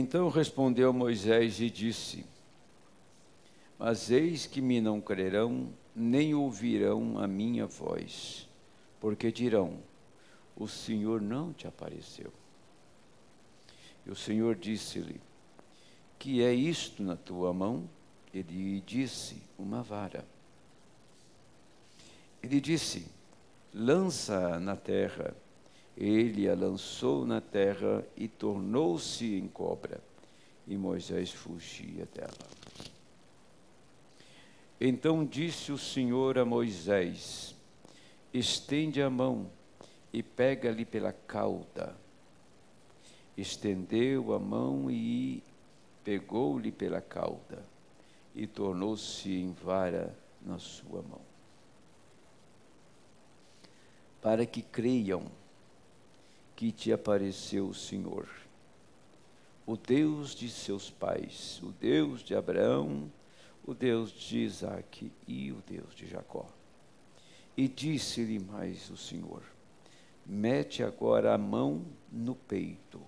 Então respondeu Moisés e disse: Mas eis que me não crerão, nem ouvirão a minha voz, porque dirão: o Senhor não te apareceu. E o Senhor disse-lhe: que é isto na tua mão? Ele disse: uma vara. Ele disse: lança-a na terra. Ele a lançou na terra e tornou-se em cobra. E Moisés fugia dela. Então disse o Senhor a Moisés: estende a mão e pega-lhe pela cauda. Estendeu a mão e pegou-lhe pela cauda, e tornou-se em vara na sua mão. Para que creiam que te apareceu o Senhor, o Deus de seus pais, o Deus de Abraão, o Deus de Isaque e o Deus de Jacó. E disse-lhe mais o Senhor: mete agora a mão no peito.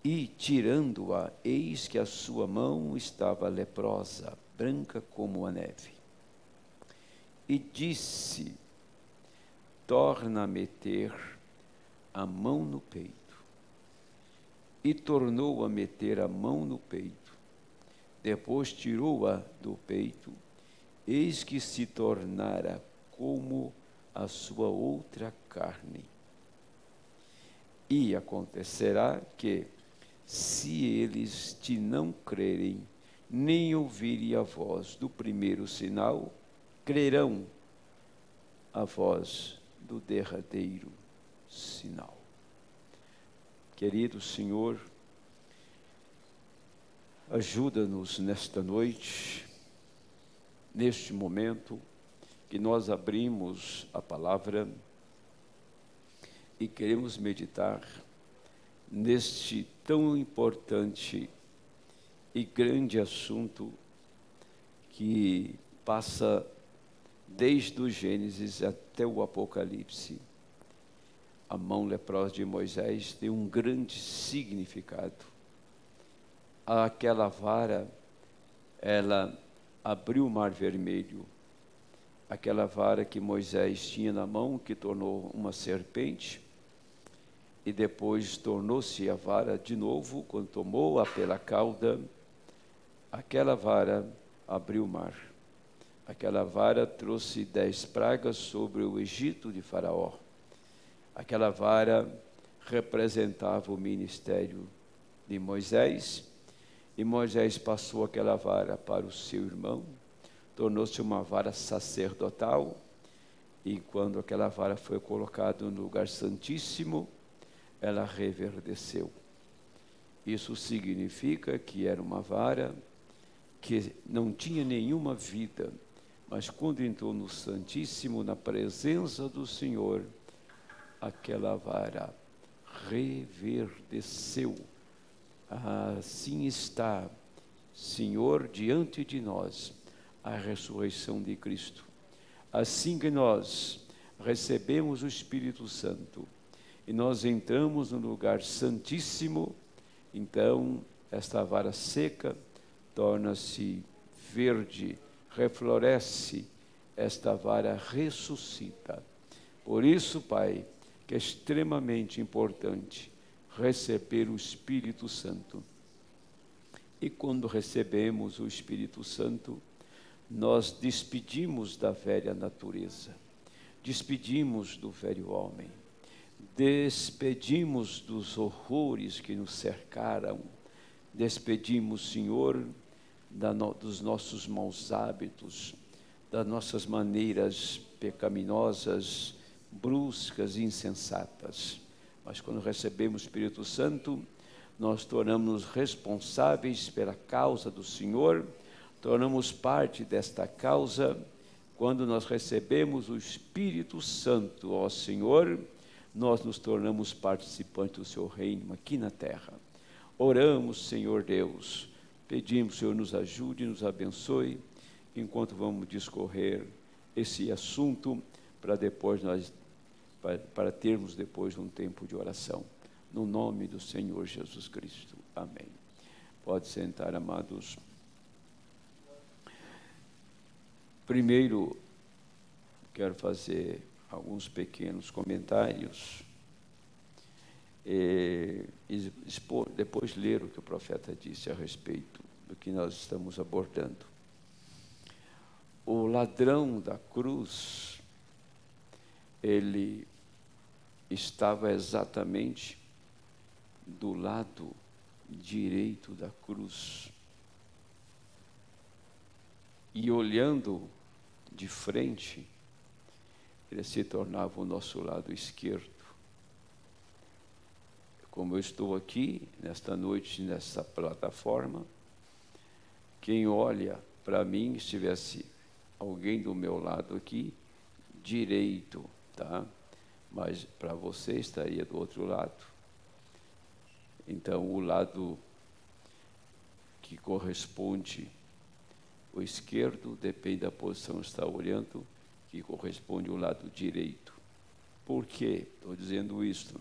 E, tirando-a, eis que a sua mão estava leprosa, branca como a neve. E disse: torna a meter a mão no peito. E tornou a meter a mão no peito. Depois tirou-a do peito. Eis que se tornara como a sua outra carne. E acontecerá que, se eles te não crerem, nem ouvirem a voz do primeiro sinal, crerão a voz do derradeiro sinal. Querido Senhor, ajuda-nos nesta noite, neste momento que nós abrimos a palavra e queremos meditar neste tão importante e grande assunto que passa desde o Gênesis até o Apocalipse. A mão leprosa de Moisés tem um grande significado. Aquela vara, ela abriu o Mar Vermelho. Aquela vara que Moisés tinha na mão, que tornou uma serpente, e depois tornou-se a vara de novo, quando tomou-a pela cauda. Aquela vara abriu o mar. Aquela vara trouxe 10 pragas sobre o Egito de Faraó. Aquela vara representava o ministério de Moisés, e Moisés passou aquela vara para o seu irmão, tornou-se uma vara sacerdotal, e quando aquela vara foi colocada no lugar santíssimo, ela reverdeceu. Isso significa que era uma vara que não tinha nenhuma vida, mas quando entrou no Santíssimo, na presença do Senhor, aquela vara reverdeceu. Assim está, Senhor, diante de nós, a ressurreição de Cristo. Assim que nós recebemos o Espírito Santo e nós entramos no lugar santíssimo, então esta vara seca torna-se verde, refloresce, esta vara ressuscita. Por isso, Pai, que é extremamente importante receber o Espírito Santo. E quando recebemos o Espírito Santo, nós despedimos da velha natureza, despedimos do velho homem, despedimos dos horrores que nos cercaram, despedimos, Senhor, dos nossos maus hábitos, das nossas maneiras pecaminosas, bruscas e insensatas. Mas quando recebemos o Espírito Santo, nós tornamos-nos responsáveis pela causa do Senhor, tornamos parte desta causa. Quando nós recebemos o Espírito Santo, ó Senhor, nós nos tornamos participantes do seu reino aqui na terra. Oramos, Senhor Deus, pedimos, Senhor, nos ajude e nos abençoe, enquanto vamos discorrer esse assunto, para termos depois um tempo de oração. no nome do Senhor Jesus Cristo. Amém. Pode sentar, amados. Primeiro, quero fazer alguns pequenos comentários e depois ler o que o profeta disse a respeito do que nós estamos abordando. O ladrão da cruz, ele estava exatamente do lado direito da cruz. E olhando de frente, ele se tornava o nosso lado esquerdo. Como eu estou aqui, nesta noite, nessa plataforma, quem olha para mim, se tivesse alguém do meu lado aqui, direito, tá? Mas para você estaria do outro lado. Então, o lado que corresponde o esquerdo, depende da posição que está olhando, que corresponde ao lado direito. Por quê? Estou dizendo isso.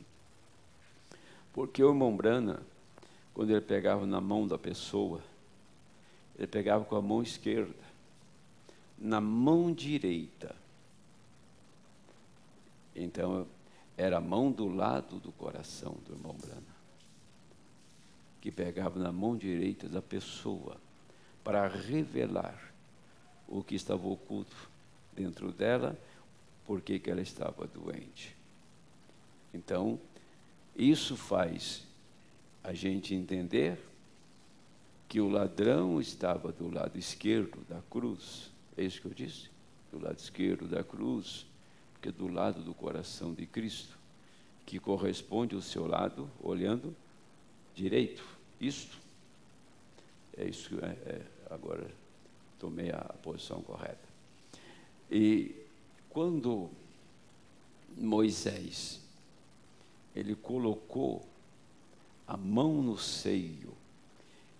Porque o irmão Branham, quando ele pegava na mão da pessoa, ele pegava com a mão esquerda, na mão direita. Então, era a mão do lado do coração do irmão Branham, que pegava na mão direita da pessoa, para revelar o que estava oculto dentro dela, por que ela estava doente. Então, isso faz a gente entender que o ladrão estava do lado esquerdo da cruz. É isso que eu disse? Do lado esquerdo da cruz, porque do lado do coração de Cristo, que corresponde ao seu lado, olhando direito. Isto é isso. Agora tomei a posição correta. E quando Moisés, ele colocou a mão no seio,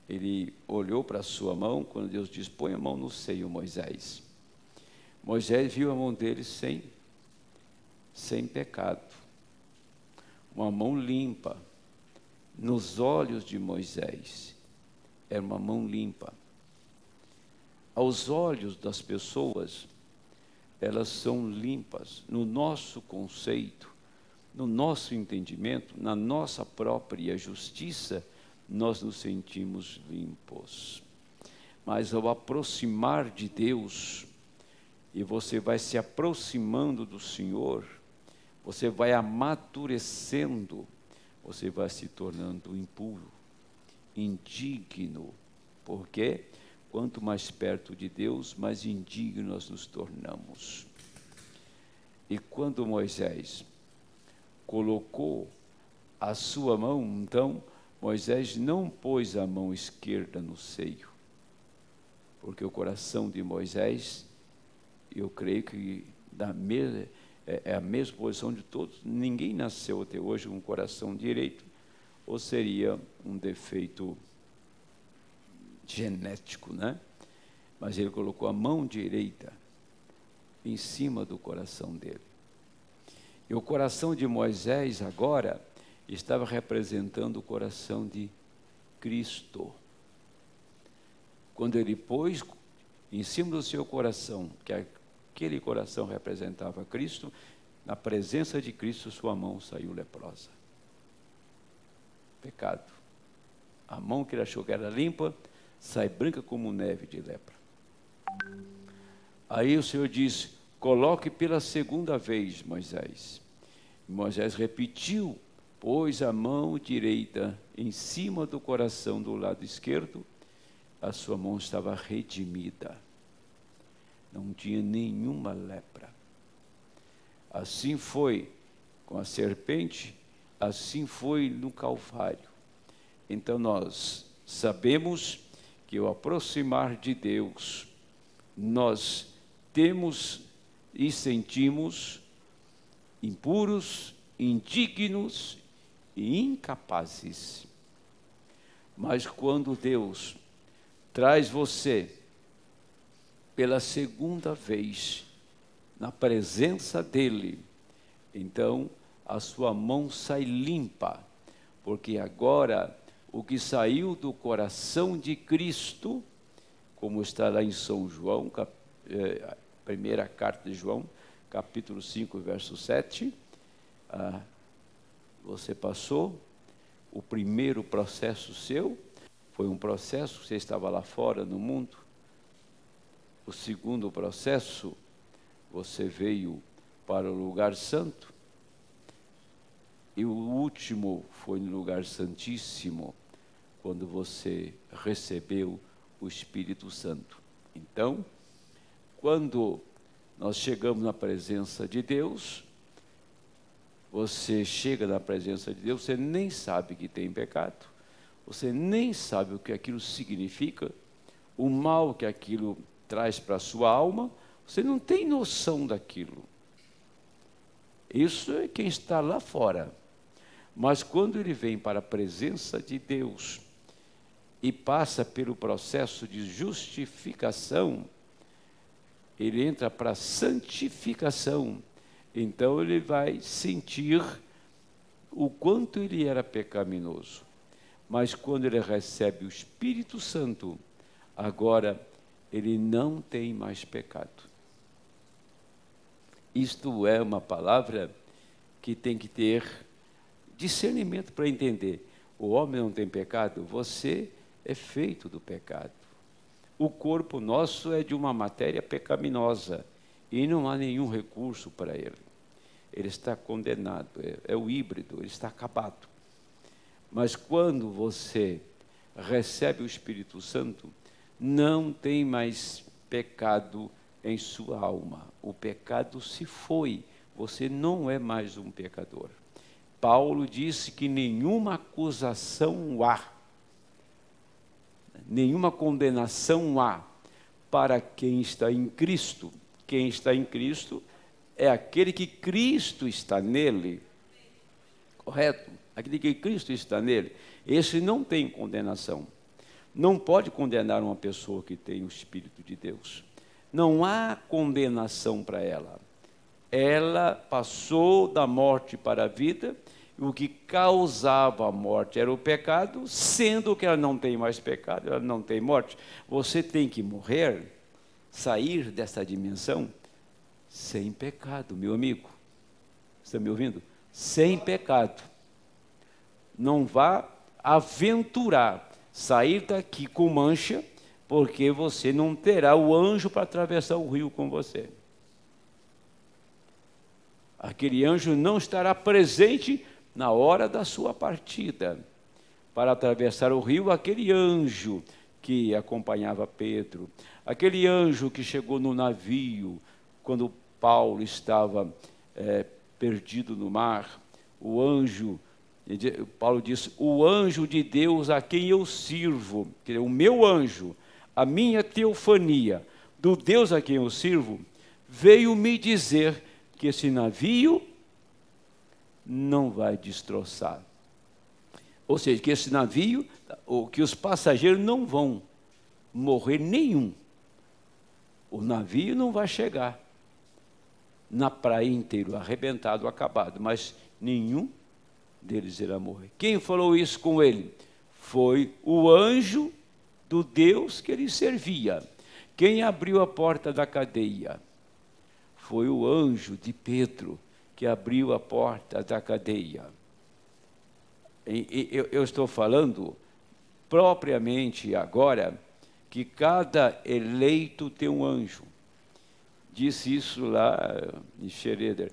ele olhou para a sua mão, quando Deus diz, põe a mão no seio, Moisés. Moisés viu a mão dele sem pecado, uma mão limpa. Nos olhos de Moisés, era uma mão limpa. Aos olhos das pessoas, elas são limpas. No nosso conceito, no nosso entendimento, na nossa própria justiça, nós nos sentimos limpos. Mas ao aproximar de Deus, e você vai se aproximando do Senhor, você vai amadurecendo, você vai se tornando impuro, indigno. Por quê? Quanto mais perto de Deus, mais indignos nós nos tornamos. E quando Moisés colocou a sua mão, então, Moisés não pôs a mão esquerda no seio, porque o coração de Moisés, eu creio que é a mesma posição de todos. Ninguém nasceu até hoje com o coração direito, ou seria um defeito genético, né? Mas ele colocou a mão direita em cima do coração dele. E o coração de Moisés agora estava representando o coração de Cristo. Quando ele pôs em cima do seu coração, que aquele coração representava Cristo, na presença de Cristo, sua mão saiu leprosa. Pecado. A mão que ele achou que era limpa, sai branca como neve de lepra. Aí o Senhor disse, coloque pela segunda vez, Moisés. E Moisés repetiu, pôs a mão direita em cima do coração do lado esquerdo, a sua mão estava redimida. Não tinha nenhuma lepra. Assim foi com a serpente, assim foi no Calvário. Então nós sabemos que ao aproximar de Deus, nós temos e sentimos impuros, indignos e incapazes. Mas quando Deus traz você pela segunda vez na presença dele, então a sua mão sai limpa, porque agora o que saiu do coração de Cristo, como está lá em São João, primeira carta de João, capítulo 5, verso 7, você passou, o primeiro processo seu foi um processo, você estava lá fora no mundo. O segundo processo, você veio para o lugar santo. E o último foi no lugar santíssimo, quando você recebeu o Espírito Santo. Então, quando nós chegamos na presença de Deus, você chega na presença de Deus, você nem sabe que tem pecado, você nem sabe o que aquilo significa, o mal que aquilo traz para a sua alma, você não tem noção daquilo. Isso é quem está lá fora. Mas quando ele vem para a presença de Deus e passa pelo processo de justificação, ele entra para a santificação. Então ele vai sentir o quanto ele era pecaminoso. Mas quando ele recebe o Espírito Santo, agora ele não tem mais pecado. Isto é uma palavra que tem que ter discernimento para entender. O homem não tem pecado, você é feito do pecado. O corpo nosso é de uma matéria pecaminosa e não há nenhum recurso para ele. Ele está condenado, é o híbrido, ele está acabado. Mas quando você recebe o Espírito Santo, não tem mais pecado em sua alma. O pecado se foi, você não é mais um pecador. Paulo disse que nenhuma acusação há, nenhuma condenação há para quem está em Cristo. Quem está em Cristo é aquele que Cristo está nele. Correto? Aquele que Cristo está nele. Esse não tem condenação. Não pode condenar uma pessoa que tem o Espírito de Deus. Não há condenação para ela. Ela passou da morte para a vida, e o que causava a morte era o pecado, sendo que ela não tem mais pecado, ela não tem morte. Você tem que morrer, sair dessa dimensão sem pecado, meu amigo. Está me ouvindo? Sem pecado. Não vá aventurar, sair daqui com mancha, porque você não terá o anjo para atravessar o rio com você. Aquele anjo não estará presente na hora da sua partida. Para atravessar o rio, aquele anjo que acompanhava Pedro, aquele anjo que chegou no navio, quando Paulo estava perdido no mar, o anjo, Paulo diz, o anjo de Deus a quem eu sirvo, que é o meu anjo, a minha teofania, do Deus a quem eu sirvo, veio me dizer que esse navio não vai destroçar. Ou seja, que esse navio, que os passageiros não vão morrer nenhum. O navio não vai chegar na praia inteira, arrebentado, acabado, mas nenhum deles irá morrer. Quem falou isso com ele? Foi o anjo do Deus que ele servia. Quem abriu a porta da cadeia? Foi o anjo de Pedro, que abriu a porta da cadeia. Eu estou falando propriamente agora que cada eleito tem um anjo. Disse isso lá em Schroeder.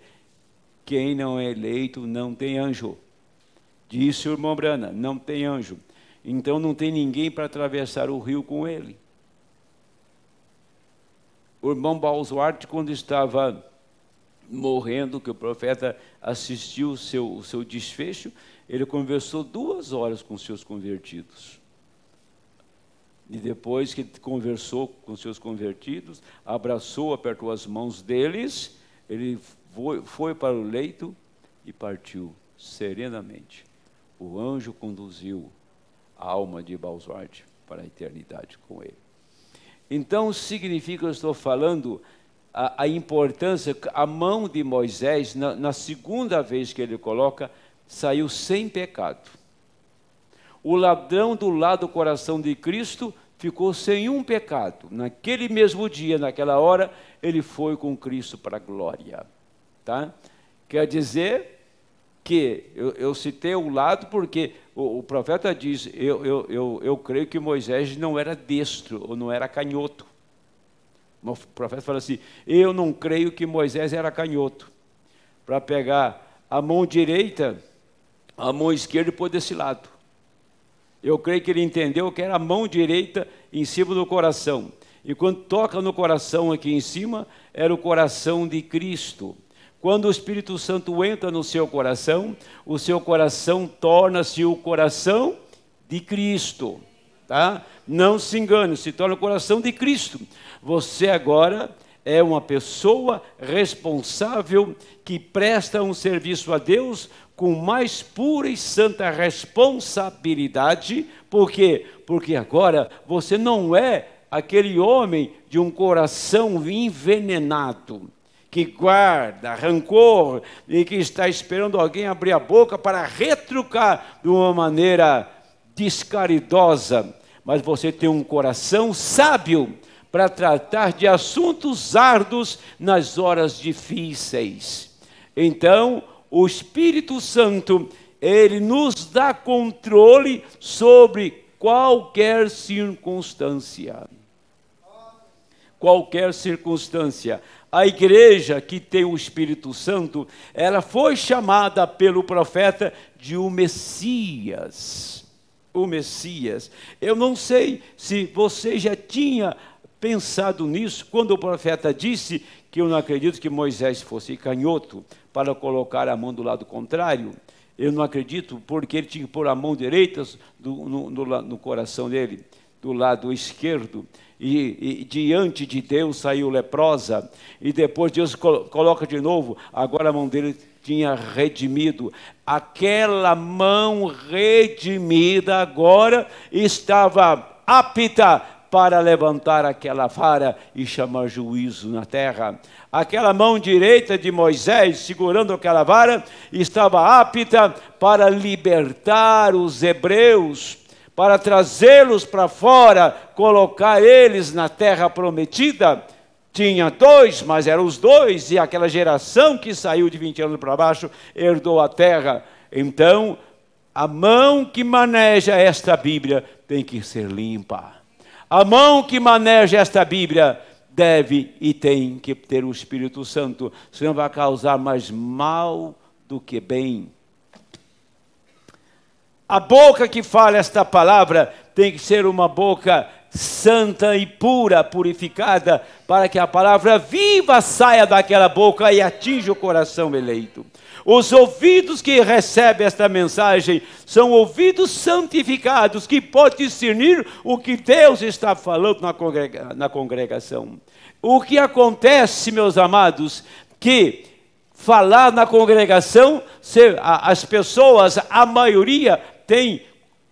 Quem não é eleito não tem anjo. Disse o irmão Brana, não tem anjo. Então não tem ninguém para atravessar o rio com ele. O irmão Balzuarte, quando estava morrendo, que o profeta assistiu o seu desfecho, ele conversou 2 horas com seus convertidos. E depois que conversou com seus convertidos, abraçou, apertou as mãos deles, ele foi para o leito e partiu serenamente. O anjo conduziu a alma de Balzuarte para a eternidade com ele. Então, significa que eu estou falando a importância, a mão de Moisés, na segunda vez que ele coloca, saiu sem pecado. O ladrão do lado do coração de Cristo ficou sem um pecado. Naquele mesmo dia, naquela hora, ele foi com Cristo para a glória. Tá? Quer dizer que, eu citei o lado porque o profeta diz, eu creio que Moisés não era destro, ou não era canhoto. O profeta fala assim, eu não creio que Moisés era canhoto, para pegar a mão direita, a mão esquerda e pôr desse lado. Eu creio que ele entendeu que era a mão direita em cima do coração. E quando toca no coração aqui em cima, era o coração de Cristo. Quando o Espírito Santo entra no seu coração, o seu coração torna-se o coração de Cristo. Tá? Não se engane, se torna o coração de Cristo. Você agora é uma pessoa responsável que presta um serviço a Deus com mais pura e santa responsabilidade. Por quê? Porque agora você não é aquele homem de um coração envenenado, que guarda rancor e que está esperando alguém abrir a boca para retrucar de uma maneira descaridosa. Mas você tem um coração sábio para tratar de assuntos árduos nas horas difíceis. Então, o Espírito Santo, ele nos dá controle sobre qualquer circunstância. Qualquer circunstância. A igreja que tem o Espírito Santo, ela foi chamada pelo profeta de o Messias. O Messias. Eu não sei se você já tinha pensado nisso, quando o profeta disse que eu não acredito que Moisés fosse canhoto para colocar a mão do lado contrário. Eu não acredito, porque ele tinha que pôr a mão direita no coração dele, do lado esquerdo, e diante de Deus saiu leprosa, e depois Deus coloca de novo, agora a mão dele tinha redimido. Aquela mão redimida agora estava apta para levantar aquela vara e chamar juízo na terra. Aquela mão direita de Moisés, segurando aquela vara, estava apta para libertar os hebreus, para trazê-los para fora, colocar eles na terra prometida. Tinha dois, mas eram os dois, e aquela geração que saiu de 20 anos para baixo, herdou a terra. Então, a mão que maneja esta Bíblia tem que ser limpa. A mão que maneja esta Bíblia deve e tem que ter o Espírito Santo, senão vai causar mais mal do que bem. A boca que fala esta palavra tem que ser uma boca santa e pura, purificada, para que a palavra viva saia daquela boca e atinja o coração eleito. Os ouvidos que recebem esta mensagem são ouvidos santificados, que podem discernir o que Deus está falando na congregação. O que acontece, meus amados, que falar na congregação, as pessoas, a maioria, tem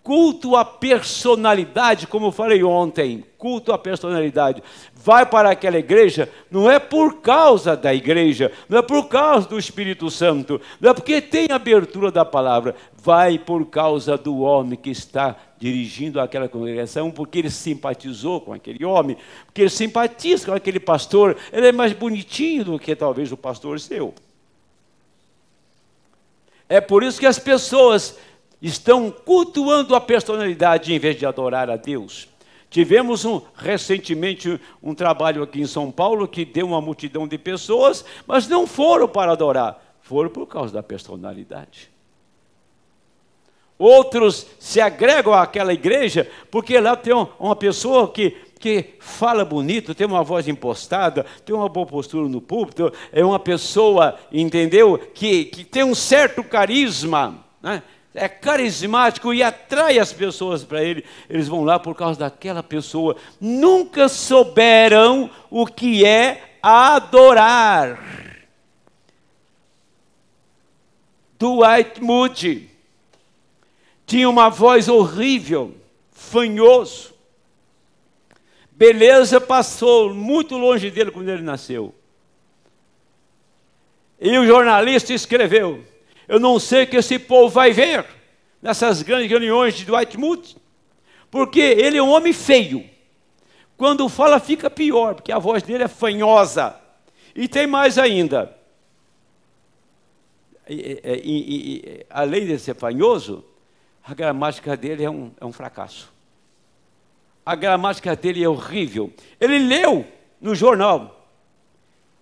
culto à personalidade, como eu falei ontem, culto à personalidade. Vai para aquela igreja, não é por causa da igreja, não é por causa do Espírito Santo, não é porque tem abertura da palavra, vai por causa do homem que está dirigindo aquela congregação, porque ele simpatizou com aquele homem, porque ele simpatiza com aquele pastor, ele é mais bonitinho do que talvez o pastor seu. É por isso que as pessoas estão cultuando a personalidade em vez de adorar a Deus. Tivemos recentemente um trabalho aqui em São Paulo que deu uma multidão de pessoas, mas não foram para adorar, foram por causa da personalidade. Outros se agregam àquela igreja porque lá tem uma pessoa que fala bonito, tem uma voz impostada, tem uma boa postura no púlpito, é uma pessoa, entendeu, que tem um certo carisma, né? É carismático e atrai as pessoas para ele. Eles vão lá por causa daquela pessoa. Nunca souberam o que é adorar. Dwight Moody tinha uma voz horrível, fanhoso. Beleza passou muito longe dele quando ele nasceu. E o jornalista escreveu: eu não sei o que esse povo vai ver, nessas grandes reuniões de Dwight Moody, porque ele é um homem feio. Quando fala fica pior, porque a voz dele é fanhosa. E tem mais ainda. Além de ser fanhoso, a gramática dele é um fracasso. A gramática dele é horrível. Ele leu no jornal.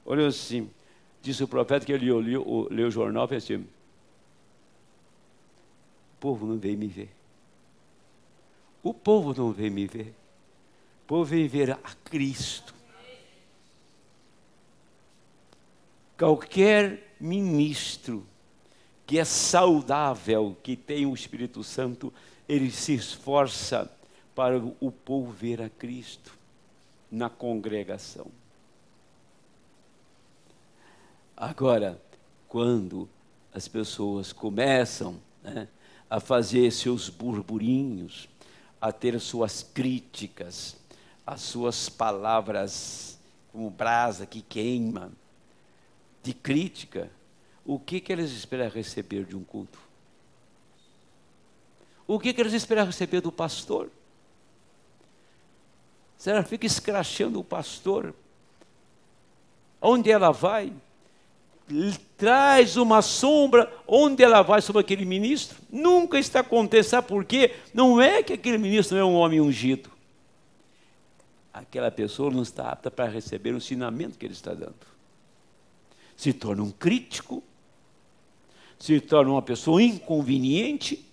Olhou assim, disse o profeta que ele leu o jornal e fez assim: o povo não veio me ver. O povo não veio me ver. O povo veio ver a Cristo. Qualquer ministro que é saudável, que tem o Espírito Santo, ele se esforça para o povo ver a Cristo na congregação. Agora, quando as pessoas começam, né, a fazer seus burburinhos, a ter suas críticas, as suas palavras como brasa que queima, de crítica, o que eles esperam receber de um culto? O que eles esperam receber do pastor? Será que fica escrachando o pastor? Onde ela vai? Traz uma sombra, onde ela vai sobre aquele ministro? Nunca está acontecendo, sabe por quê? Não é que aquele ministro não é um homem ungido. Aquela pessoa não está apta para receber o ensinamento que ele está dando. Se torna um crítico, se torna uma pessoa inconveniente,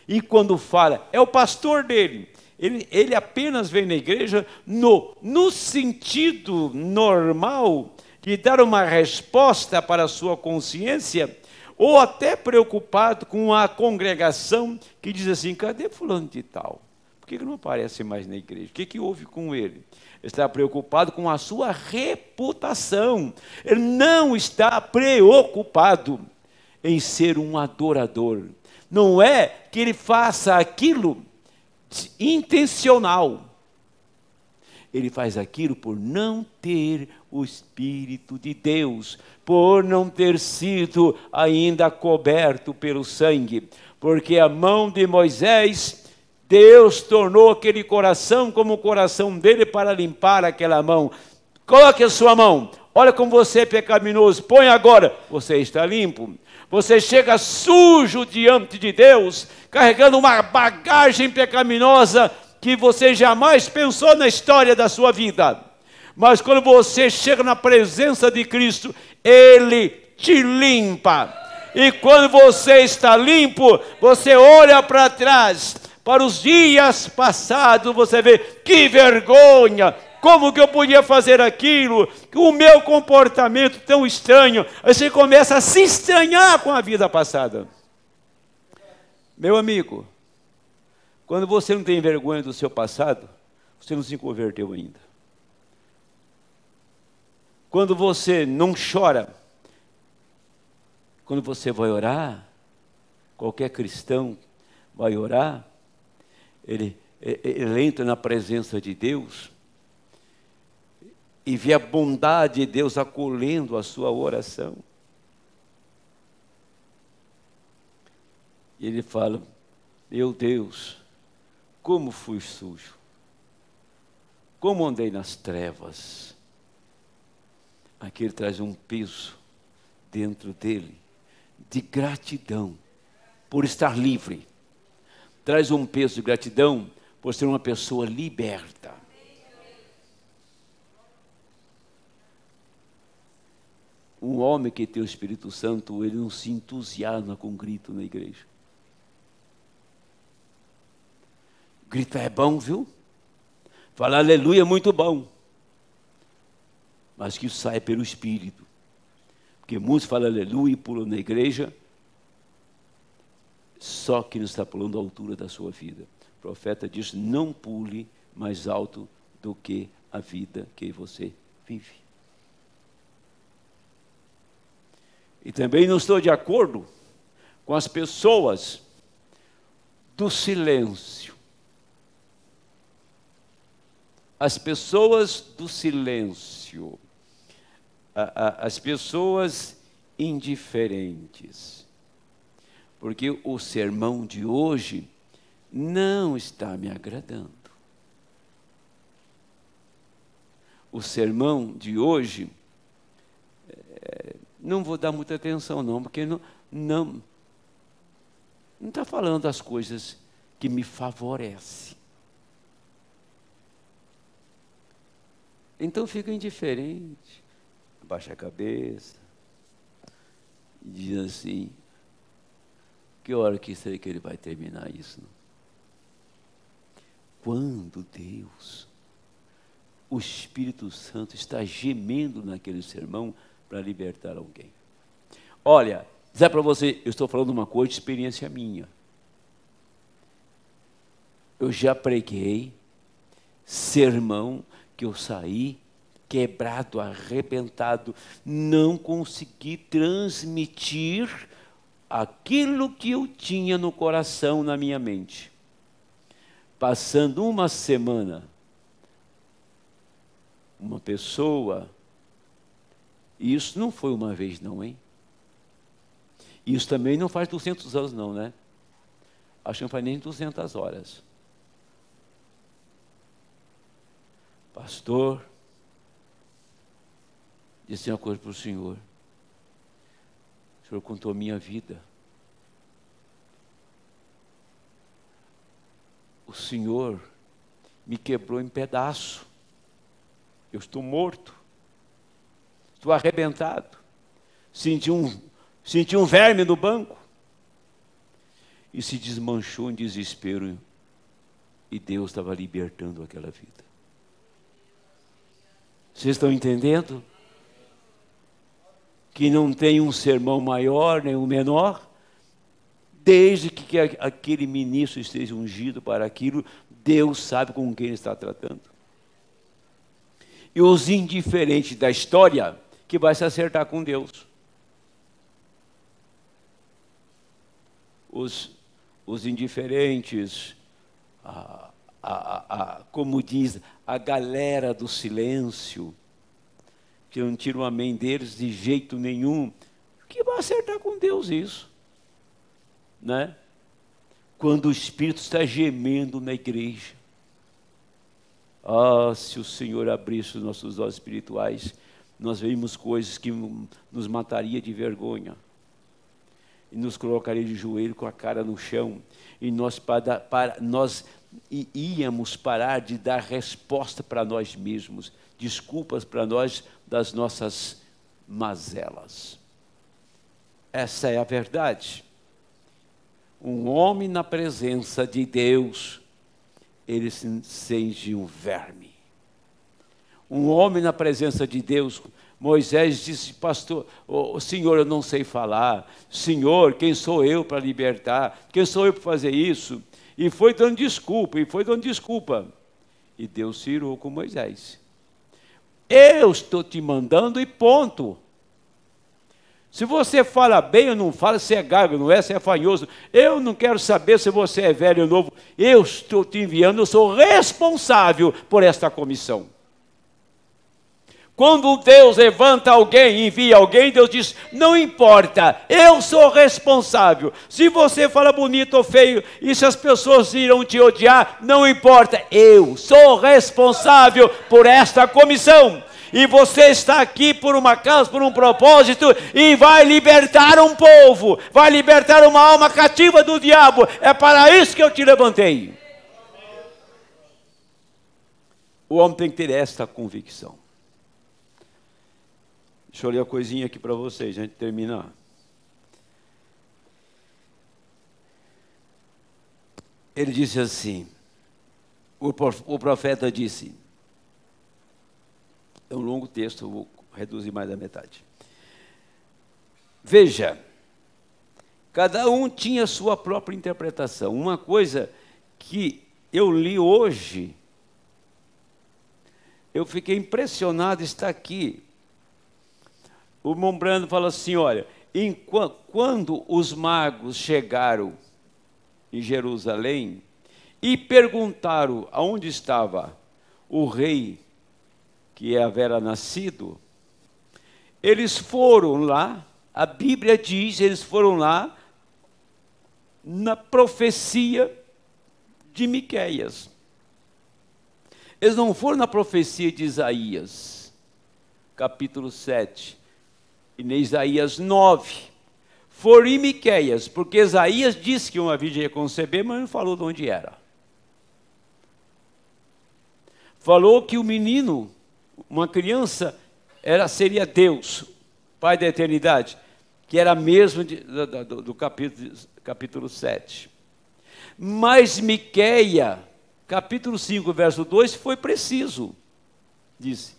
e quando fala, é o pastor dele. Ele apenas vem na igreja no sentido normal de dar uma resposta para a sua consciência, ou até preocupado com a congregação que diz assim: cadê fulano de tal? Por que não aparece mais na igreja? O que houve com ele? Ele está preocupado com a sua reputação. Ele não está preocupado em ser um adorador. Não é que ele faça aquilo intencional. Ele faz aquilo por não ter o Espírito de Deus, por não ter sido ainda coberto pelo sangue, porque a mão de Moisés, Deus tornou aquele coração como o coração dele para limpar aquela mão. Coloque a sua mão, olha como você é pecaminoso, põe agora, você está limpo. Você chega sujo diante de Deus, carregando uma bagagem pecaminosa que você jamais pensou na história da sua vida. Mas quando você chega na presença de Cristo, Ele te limpa. E quando você está limpo, você olha para trás, para os dias passados, você vê: que vergonha! Como que eu podia fazer aquilo? O meu comportamento tão estranho. Aí você começa a se estranhar com a vida passada. Meu amigo, quando você não tem vergonha do seu passado, você não se converteu ainda. Quando você não chora, quando você vai orar, qualquer cristão vai orar, ele entra na presença de Deus e vê a bondade de Deus acolhendo a sua oração. E ele fala: meu Deus, como fui sujo, como andei nas trevas. Aqui ele traz um peso dentro dele, de gratidão, por estar livre. Traz um peso de gratidão, por ser uma pessoa liberta. Um homem que tem o Espírito Santo, ele não se entusiasma com grito na igreja. Gritar é bom, viu? Falar aleluia é muito bom. Mas que isso saia pelo Espírito. Porque muitos falam aleluia e pulam na igreja, só que não está pulando a altura da sua vida. O profeta diz: não pule mais alto do que a vida que você vive. E também não estou de acordo com as pessoas do silêncio. As pessoas do silêncio. As pessoas indiferentes. porque o sermão de hoje não está me agradando. O sermão de hoje, não vou dar muita atenção não, porque não está falando das coisas que me favorecem. Então fica indiferente, abaixa a cabeça, e diz assim, que hora que sei que ele vai terminar isso? Não? Quando Deus, o Espírito Santo está gemendo naquele sermão para libertar alguém. Olha, dizer para você, eu estou falando uma coisa de experiência minha. Eu já preguei sermão que eu saí quebrado, arrebentado, não consegui transmitir aquilo que eu tinha no coração, na minha mente. Passando uma semana, uma pessoa, e isso não foi uma vez não, hein? Isso também não faz 200 anos não, né? Acho que não faz nem 200 horas. Pastor, disse uma coisa para o senhor contou a minha vida. O Senhor me quebrou em pedaço. Eu estou morto. Estou arrebentado. Senti um verme no banco. E se desmanchou em desespero. E Deus estava libertando aquela vida. Vocês estão entendendo? Que não tem um sermão maior, nem um menor, desde que aquele ministro esteja ungido para aquilo, Deus sabe com quem ele está tratando. E os indiferentes da história, que vai se acertar com Deus. Os indiferentes, como diz, a galera do silêncio, que não tiram a mãe deles de jeito nenhum, que vai acertar com Deus isso, né? Quando o Espírito está gemendo na igreja. Ah, se o Senhor abrisse os nossos olhos espirituais, nós veríamos coisas que nos mataria de vergonha, e nos colocaria de joelho com a cara no chão, e nós íamos parar de dar resposta para nós mesmos, desculpas para nós das nossas mazelas. Essa é a verdade. Um homem na presença de Deus, ele se sente um verme. Um homem na presença de Deus, Moisés disse, pastor, Senhor, eu não sei falar. Senhor, quem sou eu para libertar? Quem sou eu para fazer isso? E foi dando desculpa, E Deus se irou com Moisés. Eu estou te mandando e ponto. Se você fala bem ou não fala, se é gago, não é, se é fanhoso, eu não quero saber se você é velho ou novo, eu estou te enviando, eu sou responsável por esta comissão. Quando Deus levanta alguém, envia alguém, Deus diz, não importa, eu sou responsável. Se você fala bonito ou feio, e se as pessoas irão te odiar, não importa, eu sou responsável por esta comissão. E você está aqui por uma causa, por um propósito, e vai libertar um povo, vai libertar uma alma cativa do diabo. É para isso que eu te levantei. O homem tem que ter esta convicção. Deixa eu ler uma coisinha aqui para vocês, antes de terminar. Ele disse assim, o profeta disse, é um longo texto, eu vou reduzir mais da metade. Veja, cada um tinha sua própria interpretação. Uma coisa que eu li hoje, eu fiquei impressionado, está aqui. O irmão Brando fala assim, olha, quando os magos chegaram em Jerusalém e perguntaram aonde estava o rei que havia nascido, eles foram lá, a Bíblia diz, eles foram lá na profecia de Miqueias. Eles não foram na profecia de Isaías, capítulo 7, e nem Isaías 9. Foram em Miqueias, porque Isaías disse que uma virgem ia conceber, mas não falou de onde era. Falou que o menino, uma criança, seria Deus, Pai da eternidade, que era mesmo do capítulo 7. Mas Miqueias, capítulo 5, verso 2, foi preciso. Disse: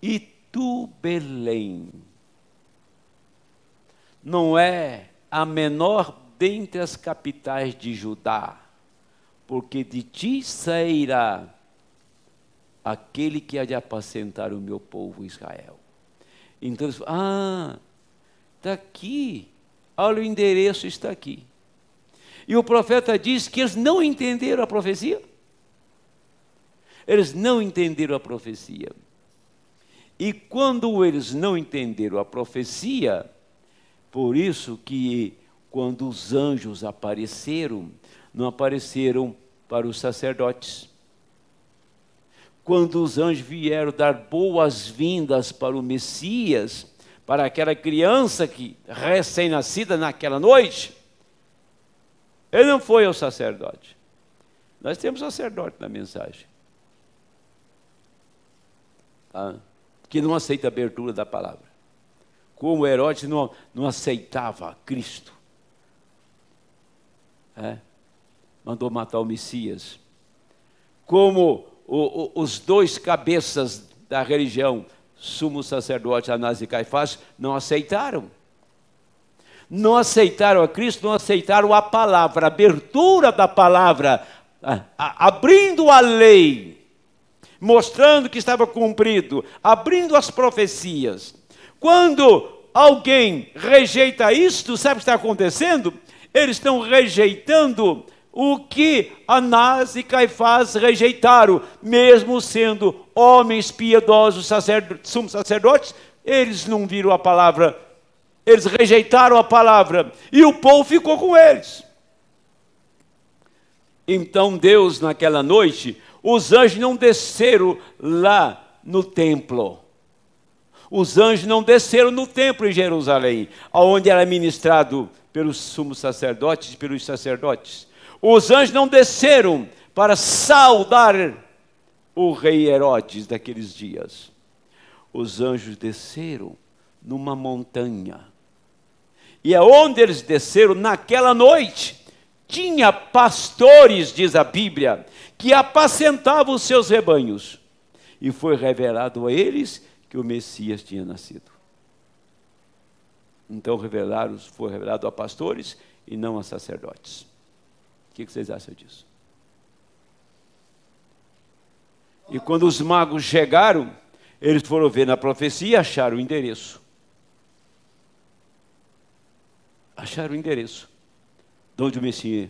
e tu, Belém, não é a menor dentre as capitais de Judá, porque de ti sairá aquele que há de apacentar o meu povo Israel. Então, está aqui, olha, o endereço está aqui. E o profeta diz que eles não entenderam a profecia. Eles não entenderam a profecia. E quando eles não entenderam a profecia, por isso que quando os anjos apareceram, não apareceram para os sacerdotes. Quando os anjos vieram dar boas-vindas para o Messias, para aquela criança que recém-nascida naquela noite, ele não foi ao sacerdote. Nós temos sacerdote na mensagem, que não aceita a abertura da palavra. Como Herodes não aceitava Cristo, mandou matar o Messias. Como os dois cabeças da religião, sumo sacerdote Anás e Caifás, não aceitaram. Não aceitaram a Cristo, não aceitaram a palavra, a abertura da palavra, abrindo a lei, mostrando que estava cumprido, abrindo as profecias. Quando alguém rejeita isto, sabe o que está acontecendo? Eles estão rejeitando o que Anás e Caifás rejeitaram, mesmo sendo homens piedosos, sumos sacerdotes, eles não viram a palavra, eles rejeitaram a palavra, e o povo ficou com eles. Então Deus, naquela noite, os anjos não desceram lá no templo. Os anjos não desceram no templo em Jerusalém, onde era ministrado pelos sumos sacerdotes e pelos sacerdotes. Os anjos não desceram para saudar o rei Herodes daqueles dias. Os anjos desceram numa montanha. E aonde eles desceram naquela noite, tinha pastores, diz a Bíblia, que apacentavam os seus rebanhos. E foi revelado a eles que o Messias tinha nascido. Então foi revelado a pastores e não a sacerdotes. O que vocês acham disso? E quando os magos chegaram, eles foram ver na profecia e acharam o endereço. Acharam o endereço de onde o Messias,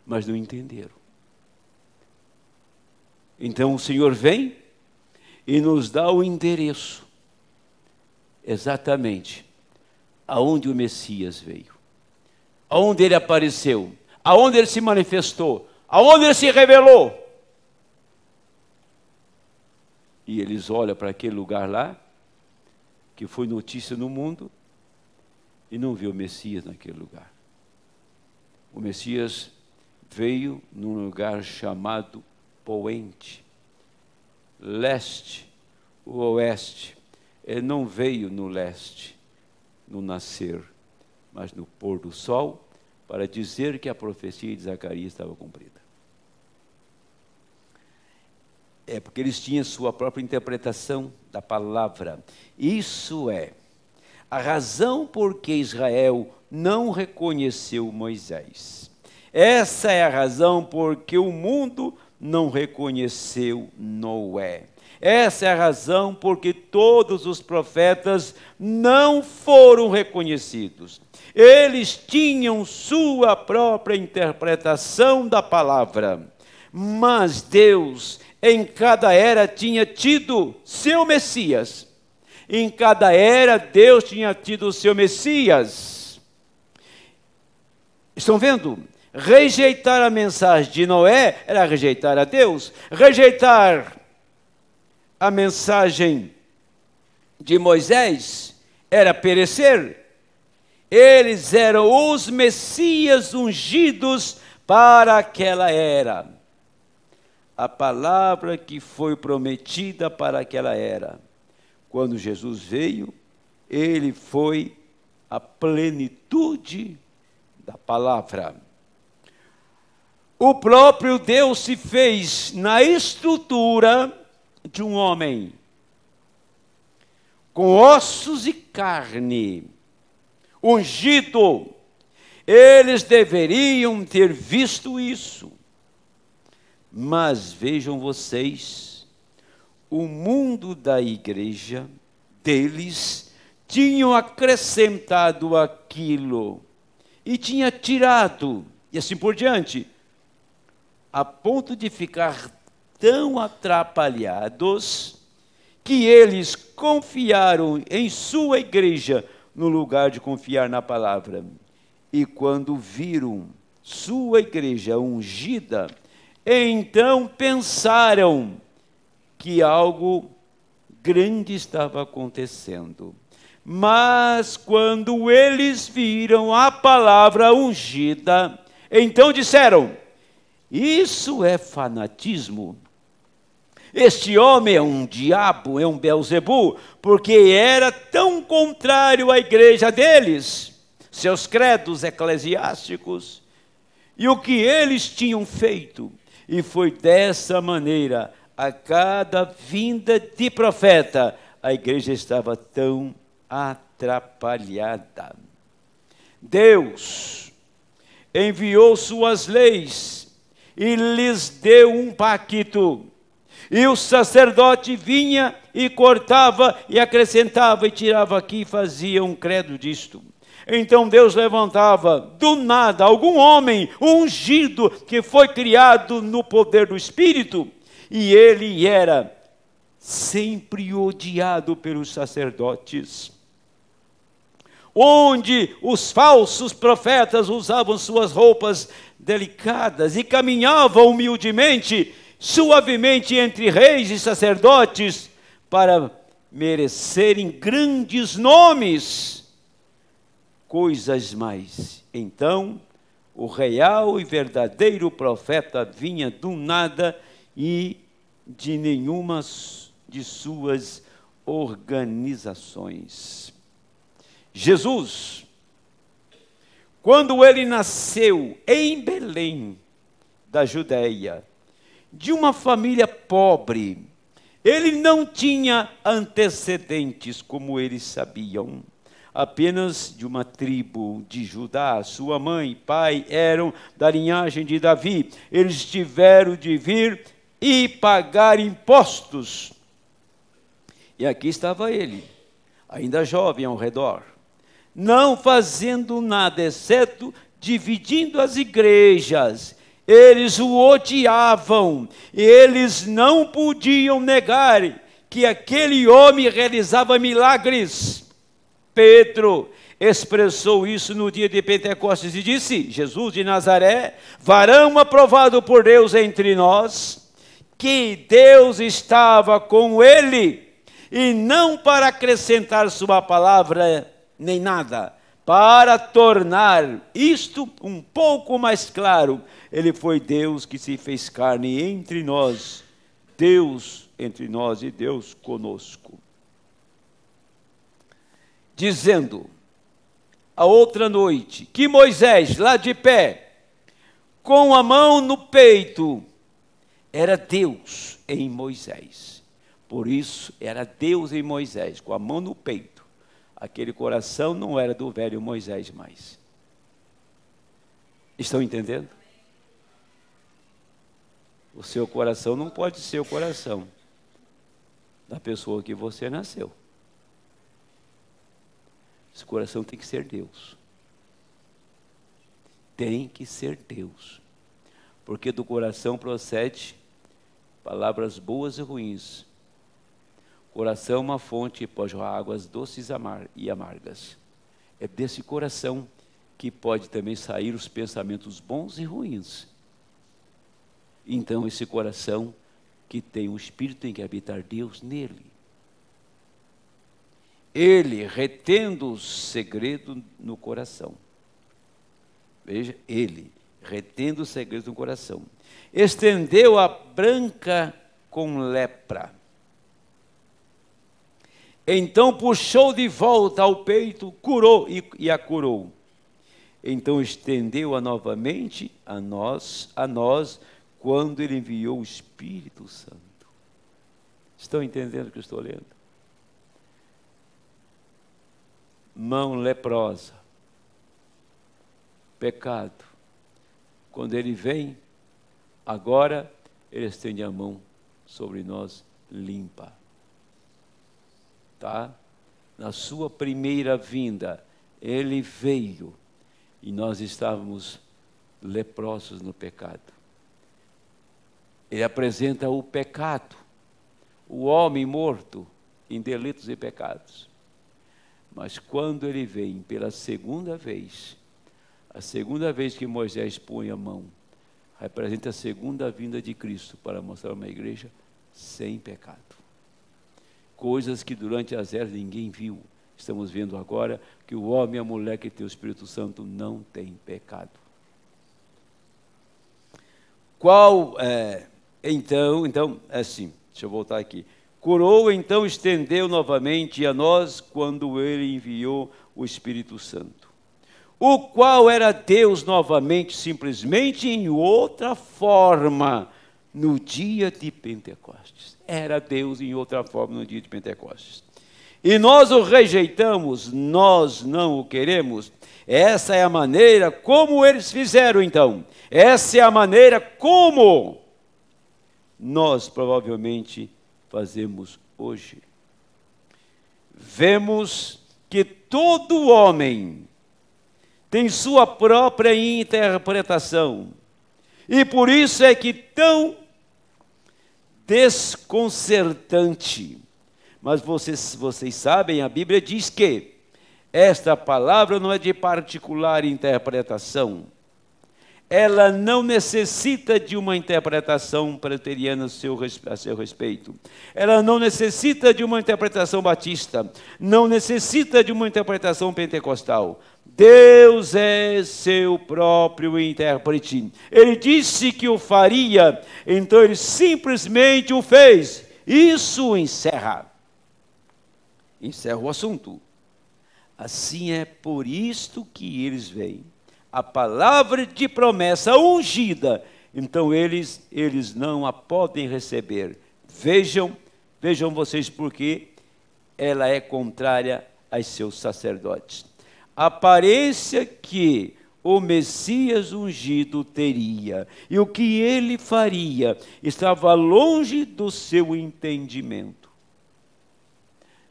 mas não entenderam. Então o Senhor vem e nos dá o endereço, exatamente aonde o Messias veio, aonde ele apareceu, aonde ele se manifestou, aonde ele se revelou. E eles olham para aquele lugar lá, que foi notícia no mundo, e não vê o Messias naquele lugar. O Messias veio num lugar chamado Poente, leste, o oeste. Ele não veio no leste, no nascer, mas no pôr do sol, para dizer que a profecia de Zacarias estava cumprida. É porque eles tinham sua própria interpretação da palavra. Isso é a razão por que Israel não reconheceu Moisés. Essa é a razão por que o mundo não reconheceu Noé. Essa é a razão por que todos os profetas não foram reconhecidos. Eles tinham sua própria interpretação da palavra, mas Deus, em cada era, tinha tido seu Messias. Em cada era, Deus tinha tido o seu Messias. Estão vendo? Rejeitar a mensagem de Noé era rejeitar a Deus. Rejeitar a mensagem de Moisés era perecer. Eles eram os Messias ungidos para aquela era. A palavra que foi prometida para aquela era. Quando Jesus veio, ele foi a plenitude da palavra. O próprio Deus se fez na estrutura de um homem, com ossos e carne, ungido. Eles deveriam ter visto isso. Mas vejam vocês, o mundo da igreja deles tinham acrescentado aquilo e tinha tirado, e assim por diante, a ponto de ficar tão atrapalhados que eles confiaram em sua igreja no lugar de confiar na palavra. E quando viram sua igreja ungida, então pensaram que algo grande estava acontecendo. Mas quando eles viram a palavra ungida, então disseram: isso é fanatismo. Este homem é um diabo, é um Beelzebu, porque era tão contrário à igreja deles, seus credos eclesiásticos, e o que eles tinham feito. E foi dessa maneira, a cada vinda de profeta, a igreja estava tão atrapalhada. Deus enviou suas leis e lhes deu um pacto. E o sacerdote vinha e cortava e acrescentava e tirava aqui e fazia um credo disto. Então Deus levantava do nada algum homem ungido que foi criado no poder do Espírito, e ele era sempre odiado pelos sacerdotes. Onde os falsos profetas usavam suas roupas delicadas e caminhavam humildemente, suavemente entre reis e sacerdotes, para merecerem grandes nomes, coisas mais. Então, o real e verdadeiro profeta vinha do nada e de nenhuma de suas organizações. Jesus, quando ele nasceu em Belém, da Judéia, de uma família pobre, ele não tinha antecedentes como eles sabiam, apenas de uma tribo de Judá. Sua mãe e pai eram da linhagem de Davi. Eles tiveram de vir e pagar impostos. E aqui estava ele, ainda jovem ao redor, não fazendo nada, exceto dividindo as igrejas. Eles o odiavam, e eles não podiam negar que aquele homem realizava milagres. Pedro expressou isso no dia de Pentecostes e disse: Jesus de Nazaré, varão aprovado por Deus entre nós, que Deus estava com ele, e não para acrescentar sua palavra nem nada, para tornar isto um pouco mais claro. Ele foi Deus que se fez carne entre nós, Deus entre nós e Deus conosco. Dizendo, a outra noite, que Moisés, lá de pé, com a mão no peito, era Deus em Moisés. Por isso, era Deus em Moisés, com a mão no peito. Aquele coração não era do velho Moisés mais. Estão entendendo? O seu coração não pode ser o coração da pessoa que você nasceu. Esse coração tem que ser Deus. Tem que ser Deus. Porque do coração procede palavras boas e ruins. O coração é uma fonte que pode jorrar águas doces e amargas. É desse coração que pode também sair os pensamentos bons e ruins. Então, esse coração que tem o Espírito tem que habitar Deus nele. Ele retendo o segredo no coração. Veja, ele retendo o segredo no coração. Estendeu a branca com lepra. Então puxou de volta ao peito, curou e a curou. Então estendeu-a novamente a nós, quando ele enviou o Espírito Santo. Estão entendendo o que eu estou lendo? Mão leprosa, pecado. Quando ele vem, agora ele estende a mão sobre nós, limpa. Tá? Na sua primeira vinda, ele veio e nós estávamos leprosos no pecado. Ele apresenta o pecado, o homem morto em delitos e pecados. Mas quando ele vem pela segunda vez, a segunda vez que Moisés põe a mão, representa a segunda vinda de Cristo para mostrar uma igreja sem pecado. Coisas que durante as eras ninguém viu. Estamos vendo agora que o homem e a mulher que tem o Espírito Santo não tem pecado. Então, assim, deixa eu voltar aqui. Curou, então estendeu novamente a nós quando ele enviou o Espírito Santo. O qual era Deus novamente, simplesmente em outra forma, no dia de Pentecostes. Era Deus em outra forma no dia de Pentecostes. E nós o rejeitamos, nós não o queremos. Essa é a maneira como eles fizeram então. Essa é a maneira como nós provavelmente fazemos hoje. Vemos que todo homem tem sua própria interpretação. E por isso é que tão desconcertante. Mas vocês sabem, a Bíblia diz que esta palavra não é de particular interpretação. Ela não necessita de uma interpretação preteriana a seu respeito. Ela não necessita de uma interpretação batista. Não necessita de uma interpretação pentecostal. Deus é seu próprio intérprete. Ele disse que o faria, então ele simplesmente o fez. Isso encerra o assunto. Assim é por isto que eles veem a palavra de promessa ungida, então eles não a podem receber. Vejam vocês porque ela é contrária aos seus sacerdotes. A aparência que o Messias ungido teria e o que ele faria estava longe do seu entendimento.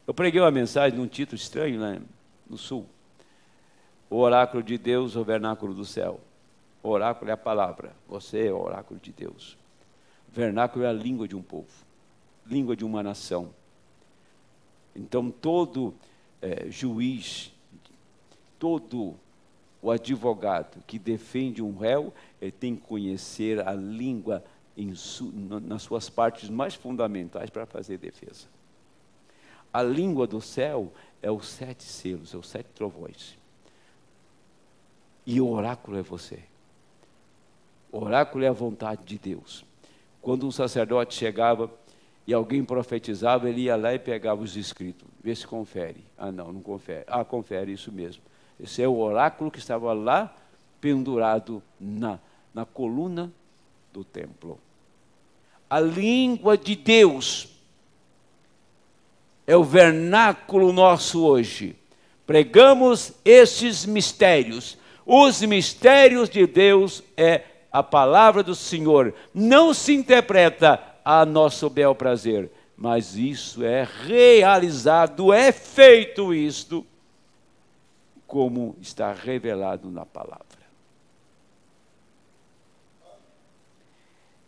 Eu preguei uma mensagem num título estranho, né, no Sul. O oráculo de Deus, o vernáculo do céu. O oráculo é a palavra, você é o oráculo de Deus. O vernáculo é a língua de um povo, língua de uma nação. Então todo juiz, todo o advogado que defende um réu, ele tem que conhecer a língua nas suas partes mais fundamentais para fazer defesa. A língua do céu é os 7 selos, é os 7 trovões. E o oráculo é você. O oráculo é a vontade de Deus. Quando um sacerdote chegava e alguém profetizava, ele ia lá e pegava os escritos. Vê se confere. Ah, não confere. Ah, confere, isso mesmo. Esse é o oráculo que estava lá, pendurado na coluna do templo. A língua de Deus é o vernáculo nosso hoje. Pregamos estes mistérios. Os mistérios de Deus é a palavra do Senhor. Não se interpreta a nosso bel prazer, mas isso é realizado, é feito isto, como está revelado na palavra.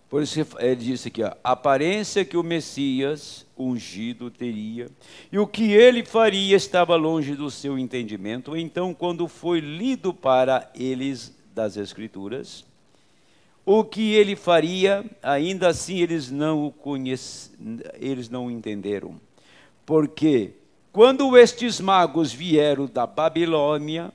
Por isso ele disse aqui, a aparência que o Messias ungido teria, e o que ele faria estava longe do seu entendimento. Então, quando foi lido para eles das Escrituras, o que ele faria, ainda assim eles não o entenderam. Porque quando estes magos vieram da Babilônia,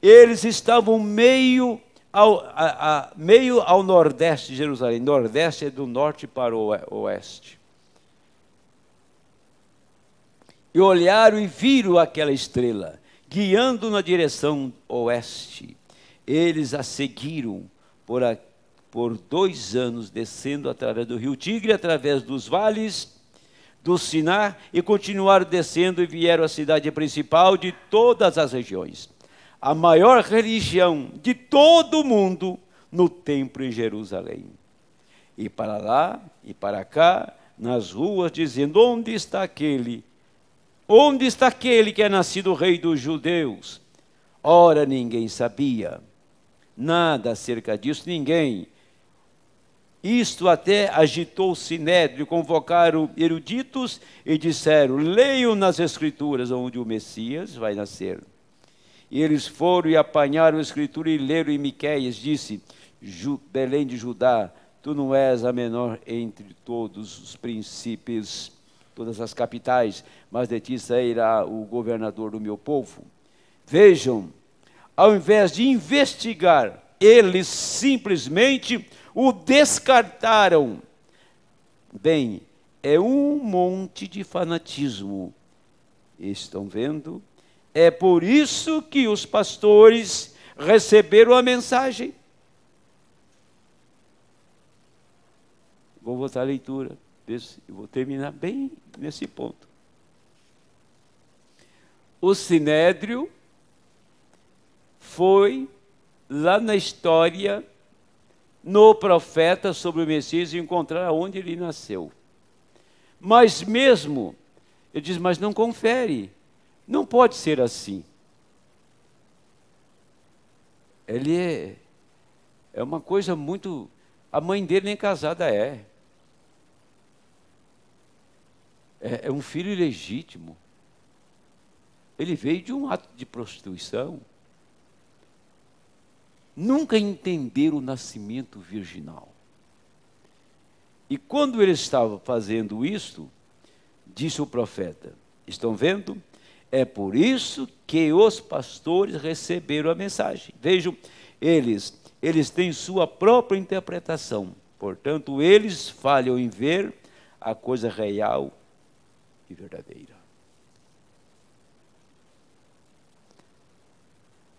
eles estavam meio ao nordeste de Jerusalém. Nordeste é do norte para o oeste. E olharam e viram aquela estrela, guiando na direção oeste. Eles a seguiram por 2 anos, descendo através do rio Tigre, através dos vales do Sinar, e continuaram descendo e vieram à cidade principal de todas as regiões. A maior religião de todo o mundo no templo em Jerusalém. E para lá e para cá, nas ruas, dizendo: onde está aquele? Onde está aquele que é nascido rei dos judeus? Ora, ninguém sabia nada acerca disso, ninguém. Isto até agitou o sinédrio, convocaram eruditos e disseram: leiam nas Escrituras onde o Messias vai nascer. E eles foram e apanharam a Escritura e leram em Miqueias, disse: Belém de Judá, tu não és a menor entre todos os príncipes, todas as capitais, mas de ti sairá o governador do meu povo. Vejam, ao invés de investigar, eles simplesmente o descartaram. Bem, é um monte de fanatismo. Estão vendo? É por isso que os pastores receberam a mensagem. Vou voltar à leitura. Vou terminar bem nesse ponto. O sinédrio foi lá na história, no profeta sobre o Messias, e encontrar onde ele nasceu. Mas mesmo, ele diz: mas não confere, não pode ser assim. Ele é uma coisa muito... A mãe dele nem casada é. É um filho ilegítimo. Ele veio de um ato de prostituição. Nunca entenderam o nascimento virginal. E quando ele estava fazendo isto, disse o profeta: estão vendo? É por isso que os pastores receberam a mensagem. Vejam, eles têm sua própria interpretação. Portanto, eles falham em ver a coisa real e verdadeira.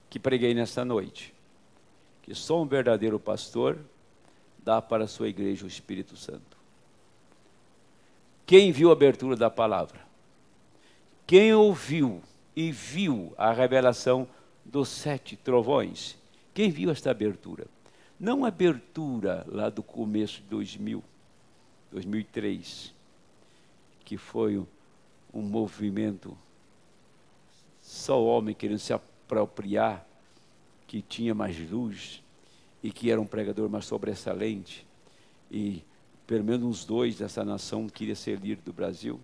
Que preguei nesta noite. Que só um verdadeiro pastor dá para a sua igreja o Espírito Santo. Quem viu a abertura da palavra? Quem ouviu e viu a revelação dos 7 trovões? Quem viu esta abertura? Não a abertura lá do começo de 2003, que foi um movimento, só o homem querendo se apropriar, que tinha mais luz e que era um pregador mais sobressalente, e pelo menos uns 2 dessa nação queria ser líder do Brasil.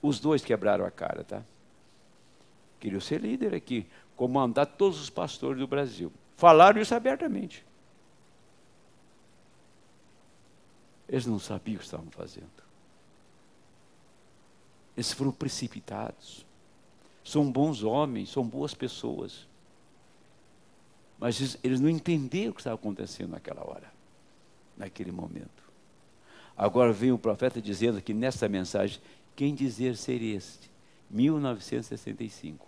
Os 2 quebraram a cara, tá? Queriam ser líder aqui, comandar todos os pastores do Brasil. Falaram isso abertamente. Eles não sabiam o que estavam fazendo. Eles foram precipitados. São bons homens, são boas pessoas. Mas eles não entenderam o que estava acontecendo naquela hora, naquele momento. Agora vem o profeta dizendo que nessa mensagem: quem dizer ser este? 1965.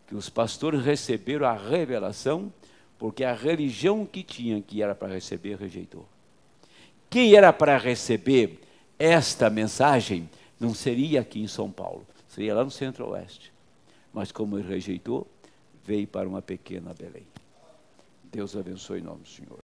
Que os pastores receberam a revelação, porque a religião que tinha, que era para receber, rejeitou. Quem era para receber esta mensagem não seria aqui em São Paulo, seria lá no Centro-Oeste. Mas como ele rejeitou, veio para uma pequena Belém. Deus abençoe em nome do Senhor.